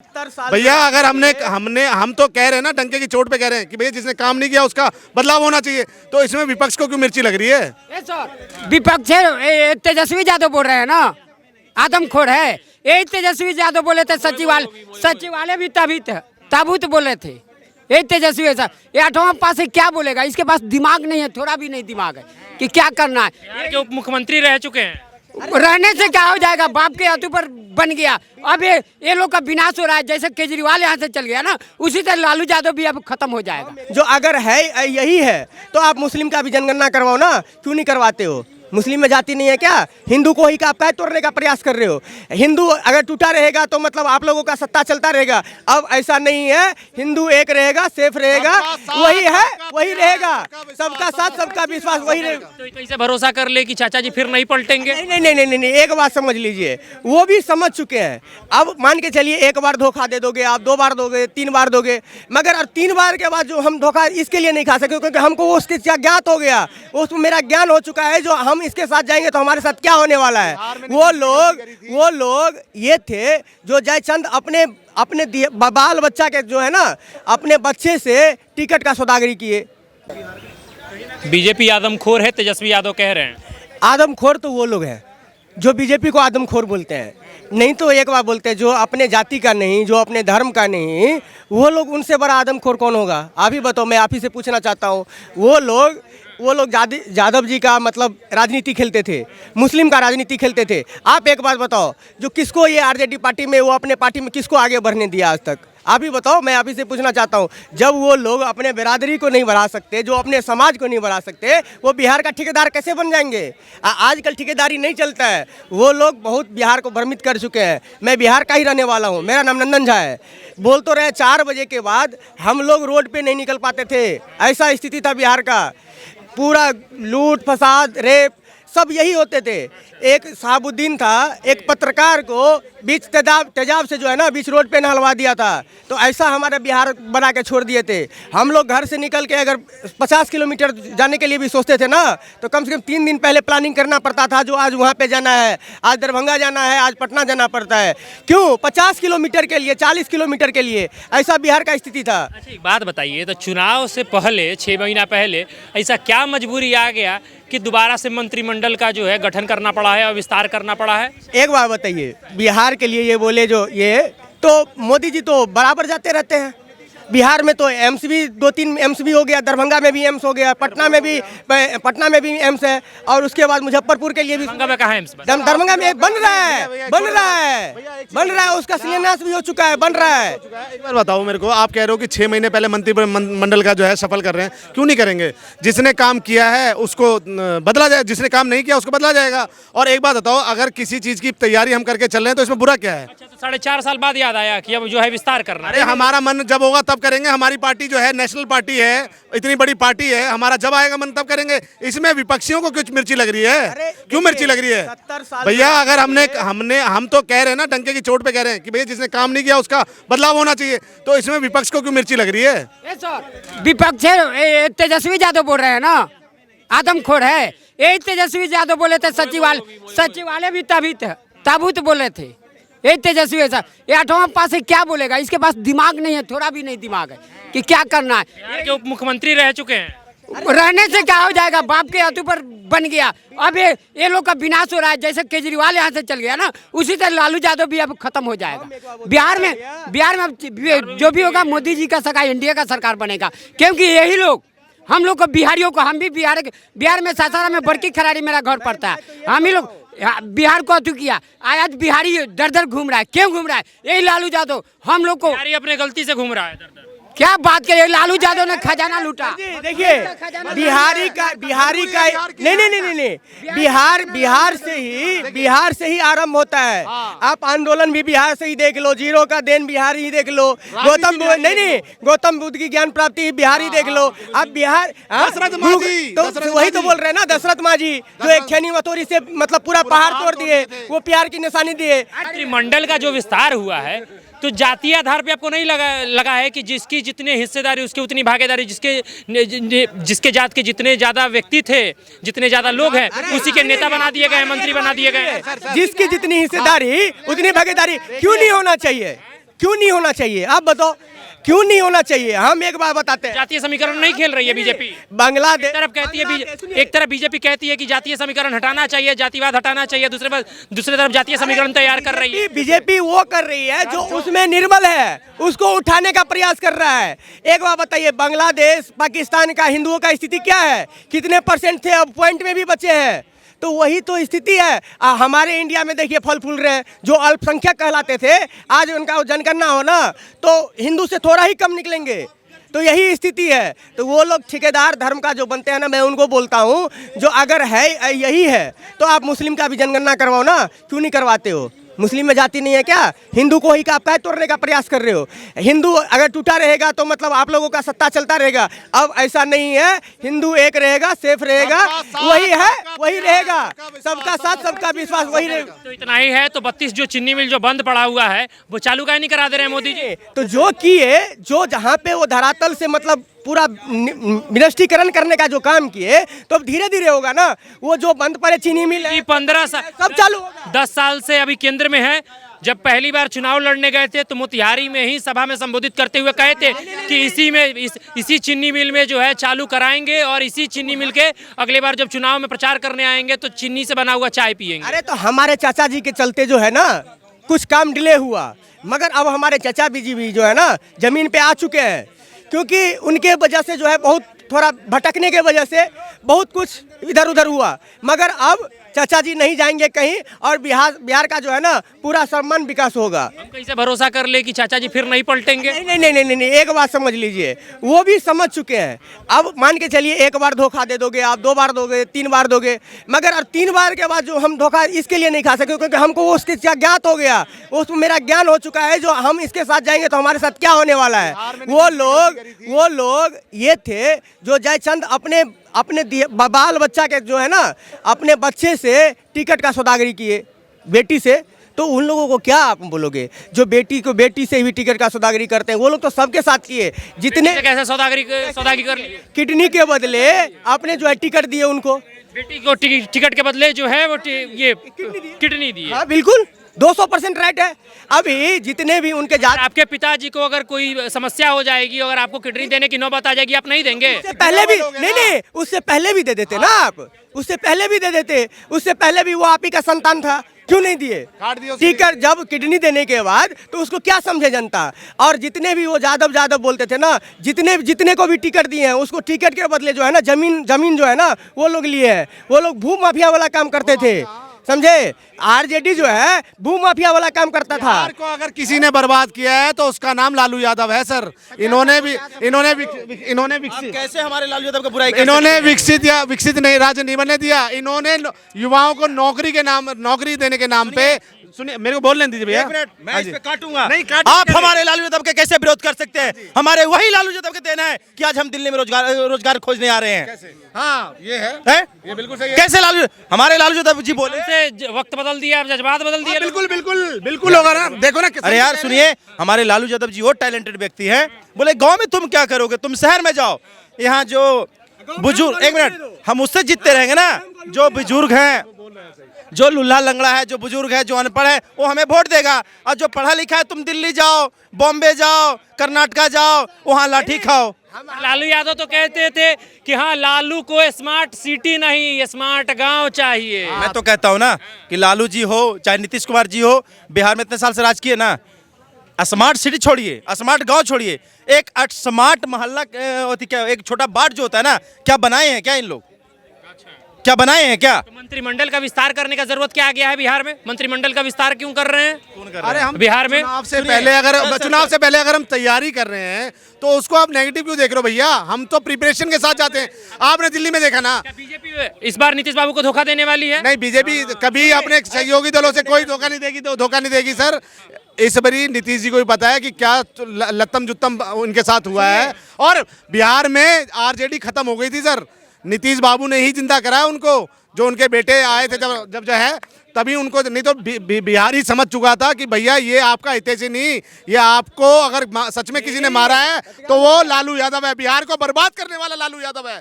भैया अगर हम तो कह रहे हैं ना, डंके की चोट पे कह रहे हैं कि भैया जिसने काम नहीं किया उसका बदलाव होना चाहिए, तो इसमें विपक्ष को क्यों मिर्ची लग रही है? विपक्ष है, तेजस्वी यादव बोल रहे हैं ना, आदमखोर है। यही तेजस्वी यादव बोले थे, सचिवालय भी ताबूत बोले थे। यही तेजस्वी है सर, ये 8वां पास है, क्या बोलेगा? इसके पास दिमाग नहीं है, थोड़ा भी नहीं दिमाग है कि क्या करना है। बिहार के उप मुख्यमंत्री रह चुके हैं, रहने से क्या हो जाएगा? बाप के हाथों पर बन गया। अब ये लोग का विनाश हो रहा है। जैसे केजरीवाल यहाँ से चल गया ना, उसी तरह लालू यादव भी अब खत्म हो जाएगा। जो अगर है यही है तो आप मुस्लिम का भी जनगणना करवाओ ना, क्यों नहीं करवाते हो? मुस्लिम में जाति नहीं है क्या? हिंदू को ही का आप तोड़ने का प्रयास कर रहे हो। हिंदू अगर टूटा रहेगा तो मतलब आप लोगों का सत्ता चलता रहेगा। अब ऐसा नहीं है, हिंदू एक रहेगा, सेफ रहेगा, वही है वही रहेगा। सबका साथ सबका विश्वास वही रहेगा। तो कैसे भरोसा कर ले कि चाचा जी फिर नहीं पलटेंगे? नहीं नहीं नहीं नहीं, एक बात समझ लीजिए, वो भी समझ चुके हैं। अब मान के चलिए एक बार धोखा दे दोगे आप, 2 बार दोगे, 3 बार दोगे, मगर अब 3 बार के बाद जो हम धोखा इसके लिए नहीं खा सके क्योंकि हमको वो उसके ज्ञात हो गया, उसमें मेरा ज्ञान हो चुका है। जो हम इसके साथ जाएंगे तो हमारे साथ क्या होने वाला है। वो लोग ये थे जो जयचंद अपने बाल बच्चा के जो है ना, अपने बच्चे से टिकट का सौदागरी किए। बीजेपी आदमखोर है, तेजस्वी यादव कह रहे हैं। आदमखोर तो वो लोग हैं जो बीजेपी को आदमखोर बोलते हैं, नहीं तो एक बार बोलते हैं जो अपने जाति का नहीं, जो अपने धर्म का नहीं, वो लोग उनसे बड़ा आदमखोर कौन होगा? आप ही बताओ, मैं आप ही से पूछना चाहता हूँ। वो लोग यादव जी का मतलब राजनीति खेलते थे, मुस्लिम का राजनीति खेलते थे। आप एक बात बताओ, जो किसको ये आरजेडी पार्टी में, वो अपने पार्टी में किसको आगे बढ़ने दिया आज तक? आप ही बताओ, मैं आप ही से पूछना चाहता हूँ। जब वो लोग अपने बिरादरी को नहीं बढ़ा सकते, जो अपने समाज को नहीं बढ़ा सकते, वो बिहार का ठेकेदार कैसे बन जाएंगे? आजकल ठेकेदारी नहीं चलता है। वो लोग बहुत बिहार को भ्रमित कर चुके हैं। मैं बिहार का ही रहने वाला हूँ, मेरा नाम नंदन झा है। बोल तो रहे 4 बजे के बाद हम लोग रोड पे नहीं निकल पाते थे, ऐसा स्थिति था बिहार का। पूरा लूट फसाद रेप सब यही होते थे। एक साहबुद्दीन था, एक पत्रकार को बीच तेजाब से जो है ना, बीच रोड पे नहलवा दिया था। तो ऐसा हमारे बिहार बना के छोड़ दिए थे। हम लोग घर से निकल के अगर 50 किलोमीटर जाने के लिए भी सोचते थे ना, तो कम से कम 3 दिन पहले प्लानिंग करना पड़ता था। जो आज वहाँ पे जाना है, आज दरभंगा जाना है, आज पटना जाना पड़ता है। क्यों? 50 किलोमीटर के लिए, 40 किलोमीटर के लिए। ऐसा बिहार का स्थिति था। अच्छा, एक बात बताइए, तो चुनाव से पहले 6 महीना पहले ऐसा क्या मजबूरी आ गया कि दोबारा से मंत्रिमंडल का जो है गठन करना पड़ा है और विस्तार करना पड़ा है? एक बात बताइए, बिहार के लिए ये बोले जो ये, तो मोदी जी तो बराबर जाते रहते हैं। बिहार में तो एम्स भी 2-3 एम्स भी हो गया, दरभंगा में भी एम्स हो गया, पटना में भी एम्स है, और उसके बाद मुजफ्फरपुर के लिए भी। दरभंगा में कहाँ एम्स? दरभंगा में एक बन रहा है, उसका शिलान्यास भी हो चुका है, बन रहा है। एक बार बताओ मेरे को, आप कह रहे हो कि 6 महीने पहले मंत्रिमंडल का जो है सफल कर रहे हैं, क्यों नहीं करेंगे? जिसने काम किया है उसको बदला जाए, जिसने काम नहीं किया उसको बदला जाएगा। और एक बात बताओ, अगर किसी चीज की तैयारी हम करके चल रहे हैं तो इसमें बुरा क्या है? अच्छा, तो 4.5 साल बाद याद आया कि अब जो है विस्तार करना है। हमारा मन जब होगा तब करेंगे। हमारी पार्टी जो है नेशनल पार्टी है, इतनी बड़ी पार्टी है, हमारा जब आएगा मन तब करेंगे। इसमें विपक्षियों को कुछ मिर्ची लग रही है? क्यों मिर्ची लग रही है? भैया अगर हम तो कह रहे हैं ना, डंके की चोट पे कह रहे हैं कि भैया जिसने काम नहीं किया उसका बदलाव होना चाहिए, तो इसमें विपक्ष को क्यों मिर्ची लग रही है? विपक्ष है, तेजस्वी यादव बोल रहे हैं ना, आदमखोर है। यही तेजस्वी यादव बोले थे, सचिवालय भी ताबूत बोले थे। ये तेजस्वी है सर, ये 8वां पास है, क्या बोलेगा? इसके पास दिमाग नहीं है, थोड़ा भी नहीं दिमाग है कि क्या करना है। बिहार के उप मुख्यमंत्री रह चुके हैं, रहने से क्या हो जाएगा? बाप के हाथों पर बन गया। अब ये लोग का विनाश हो रहा है। जैसे केजरीवाल यहाँ से चल गया ना, उसी तरह लालू यादव भी अब खत्म हो जाएगा। बिहार में अब जो भी होगा, मोदी जी का सरकार, इंडिया का सरकार बनेगा। क्योंकि यही लोग हम लोग को, बिहारियों को, हम भी बिहार में सासाराम में बड़की खराड़ी मेरा घर पड़ता है। हम ही लोग बिहार को अतु किया। आज बिहारी दर दर घूम रहा है। क्यों घूम रहा है? यही लालू यादव हम लोग को। बिहारी अपने गलती से घूम रहा है दर दर। क्या बात करिए, लालू यादव ने खजाना लूटा। देखिए, बिहारी का नहीं, बिहार से ही आरंभ होता है। आप आंदोलन भी बिहार से ही देख लो, जीरो का देन बिहार ही देख लो, गौतम बुद्ध की ज्ञान प्राप्ति बिहार ही देख लो। आप बिहार, तो वही तो बोल रहे हैं ना, दशरथ मांझी जो एक खैनी मथोरी से मतलब पूरा पहाड़ तोड़ दिए, वो प्यार की निशानी दिए। मंत्रिमंडल का जो विस्तार हुआ है, तो जातीय आधार पे आपको नहीं लगा है कि जिसकी जितनी हिस्सेदारी उसकी उतनी भागीदारी, जिसके जात के जितने ज्यादा व्यक्ति थे, जितने ज्यादा लोग हैं, उसी के नेता बना दिए गए, मंत्री बना दिए गए। जिसकी जितनी हिस्सेदारी उतनी भागीदारी क्यों नहीं होना चाहिए? क्यों नहीं होना चाहिए? आप बताओ क्यों नहीं होना चाहिए? हम एक बार बताते हैं, जातीय समीकरण नहीं खेल रही है बीजेपी। बांग्लादेश एक तरफ बीजेपी कहती है कि जातीय समीकरण हटाना चाहिए, जातिवाद हटाना चाहिए, दूसरे तरफ जातीय समीकरण तैयार कर रही है। बीजेपी वो कर रही है जो उसमें निर्बल है, उसको उठाने का प्रयास कर रहा है। एक बार बताइए, बांग्लादेश पाकिस्तान का हिंदुओं का स्थिति क्या है? कितने परसेंट थे, अब पॉइंट में भी बचे हैं। तो वही तो स्थिति है। हमारे इंडिया में देखिए फल फूल रहे हैं। जो अल्पसंख्यक कहलाते थे, आज उनका जनगणना हो ना तो हिंदू से थोड़ा ही कम निकलेंगे। तो यही स्थिति है। तो वो लोग ठेकेदार धर्म का जो बनते हैं ना, मैं उनको बोलता हूँ, जो अगर है यही है तो आप मुस्लिम का भी जनगणना करवाओ ना, क्यों नहीं करवाते हो? मुस्लिम में जाति नहीं है क्या? हिंदू को ही का आप क्या तोड़ने का प्रयास कर रहे हो? हिंदू अगर टूटा रहेगा तो मतलब आप लोगों का सत्ता चलता रहेगा। अब ऐसा नहीं है, हिंदू एक रहेगा, सेफ रहेगा, वही है, वही रहेगा। सबका साथ, सबका विश्वास, वही रहेगा। तो इतना ही है तो 32 जो चीनी मिल जो बंद पड़ा हुआ है वो चालू काहे नहीं करा दे रहे हैं मोदी जी? तो जो किए, जो जहाँ पे वो धरातल से मतलब पूरा निरस्तीकरण करने का जो काम किए, तो अब धीरे धीरे होगा ना। वो जो बंद पड़े चीनी मिल है, 15 साल सब चालू होगा। 10 साल से अभी केंद्र में है। जब पहली बार चुनाव लड़ने गए थे तो मोतिहारी में ही सभा में संबोधित करते हुए कहे थे कि इसी चीनी मिल में जो है चालू कराएंगे और इसी चीनी मिल के अगले बार जब चुनाव में प्रचार करने आएंगे तो चीनी से बना हुआ चाय पिएंगे। अरे तो हमारे चाचा जी के चलते जो है ना कुछ काम डिले हुआ, मगर अब हमारे चाचा जी भी जो है ना जमीन पे आ चुके हैं, क्योंकि उनके वजह से जो है बहुत थोड़ा भटकने के वजह से बहुत कुछ इधर उधर हुआ। मगर अब चाचा जी नहीं जाएंगे कहीं और बिहार का जो है ना पूरा सम्मान विकास होगा। हम कैसे भरोसा कर ले कि चाचा जी फिर नहीं पलटेंगे? नहीं नहीं नहीं नहीं नहीं, एक बात समझ लीजिए, वो भी समझ चुके हैं। अब मान के चलिए एक बार धोखा दे दोगे आप, 2 बार दोगे, 3 बार दोगे, मगर अब 3 बार के बाद जो हम धोखा इसके लिए नहीं खा सके क्योंकि हमको वो उसके ज्ञात हो गया, उसमें मेरा ज्ञान हो चुका है। जो हम इसके साथ जाएंगे तो हमारे साथ क्या होने वाला है। वो लोग ये थे जो जयचंद अपने बाल बच्चा के जो है ना अपने बच्चे से टिकट का सौदागरी किए, बेटी से। तो उन लोगों को क्या आप बोलोगे जो बेटी से भी टिकट का सौदागरी करते हैं? वो लोग तो सबके साथ किए। जितने कैसे सौदागरी कर ली? किडनी के बदले आपने जो है टिकट दिए उनको, बेटी को टिकट के बदले जो है वो ये किडनी दी है। हाँ बिल्कुल 200% राइट है। अभी जितने भी उनके आपके पिताजी को अगर कोई समस्या हो जाएगी, अगर आपको किडनी देने की नौबत आ जाएगी, आप नहीं देंगे? उससे पहले भी नहीं, उससे पहले भी दे देते ना आप, उससे पहले भी दे देते। उससे पहले भी वो आप ही का संतान था, क्यों नहीं दिए टिकट? जब किडनी देने के बाद तो उसको क्या समझे जनता? और जितने भी वो जादव बोलते थे ना, जितने को भी टिकट दिए हैं उसको टिकट के बदले जो है ना जमीन जो है ना वो लोग लिए हैं। वो लोग भू माफिया वाला काम करते थे, समझे? आरजेडी जो है भू माफिया वाला काम करता था। बिहार को अगर किसी ने बर्बाद किया है तो उसका नाम लालू यादव है सर। इन्होंने कैसे हमारे लालू यादव का बुराई? इन्होंने विकसित नहीं राज्य नहीं बनने दिया। इन्होंने युवाओं को नौकरी देने के नाम पे, सुनिए मेरे को बोलने दीजिए भैया। 1 मिनट, मैं इस पे काटूंगा। नहीं आप हमारे लालू यादव के कैसे विरोध कर सकते हैं? हमारे वही लालू यादव के देना है कि आज हम दिल्ली में रोजगार खोजने आ रहे हैं। हाँ ये है, ये बिल्कुल सही है। कैसे हमारे लालू यादव जी बोले से वक्त बदल दिया, जज्बात बदल दिया। बिल्कुल होगा ना। देखो ना, अरे यार सुनिए, हमारे लालू यादव जी वो टैलेंटेड व्यक्ति हैं। बोले गांव में तुम क्या करोगे, तुम शहर में जाओ। यहाँ जो बुजुर्ग, 1 मिनट, हम उससे जीतते रहेंगे ना। जो बुजुर्ग हैं, जो लुल्हा लंगड़ा है, जो बुजुर्ग है, जो अनपढ़ है, वो हमें वोट देगा। और जो पढ़ा लिखा है, तुम दिल्ली जाओ, बॉम्बे जाओ, कर्नाटका जाओ, वहाँ लाठी खाओ। लालू यादव तो कहते थे कि हाँ लालू को स्मार्ट सिटी नहीं स्मार्ट गांव चाहिए। मैं तो कहता हूँ ना कि लालू जी हो चाहे नीतीश कुमार जी हो, बिहार में इतने साल से राज किए ना, स्मार्ट सिटी छोड़िए, स्मार्ट गांव छोड़िए, एक स्मार्ट मोहल्ला, क्या एक छोटा वार्ड जो होता है ना, क्या बनाए हैं क्या इन लोग? क्या बनाए हैं क्या? तो मंत्रिमंडल का विस्तार करने का जरूरत क्या आ गया है बिहार में? मंत्रिमंडल का विस्तार क्यों कर रहे हैं? अरे हम बिहार में चुनाव से पहले अगर हम तैयारी कर रहे हैं तो उसको आप नेगेटिव क्यों देख रहे हो भैया? हम तो प्रिपरेशन के साथ जाते हैं। आपने दिल्ली में देखा ना, बीजेपी इस बार नीतीश बाबू को धोखा देने वाली है? नहीं, बीजेपी कभी अपने सहयोगी दलों से कोई धोखा नहीं देगी सर। इस बारी नीतीश जी को भी पता है कि क्या लत्तम जुत्तम उनके साथ हुआ है। और बिहार में आरजेडी खत्म हो गई थी सर, नीतीश बाबू ने ही जिंदा करा उनको। जो उनके बेटे आए थे जब जो है तभी उनको, नहीं तो बिहार ही समझ चुका था कि भैया ये आपका हितैषी नहीं, ये आपको अगर सच में किसी ने मारा है तो वो लालू यादव है, बिहार को बर्बाद करने वाला लालू यादव है।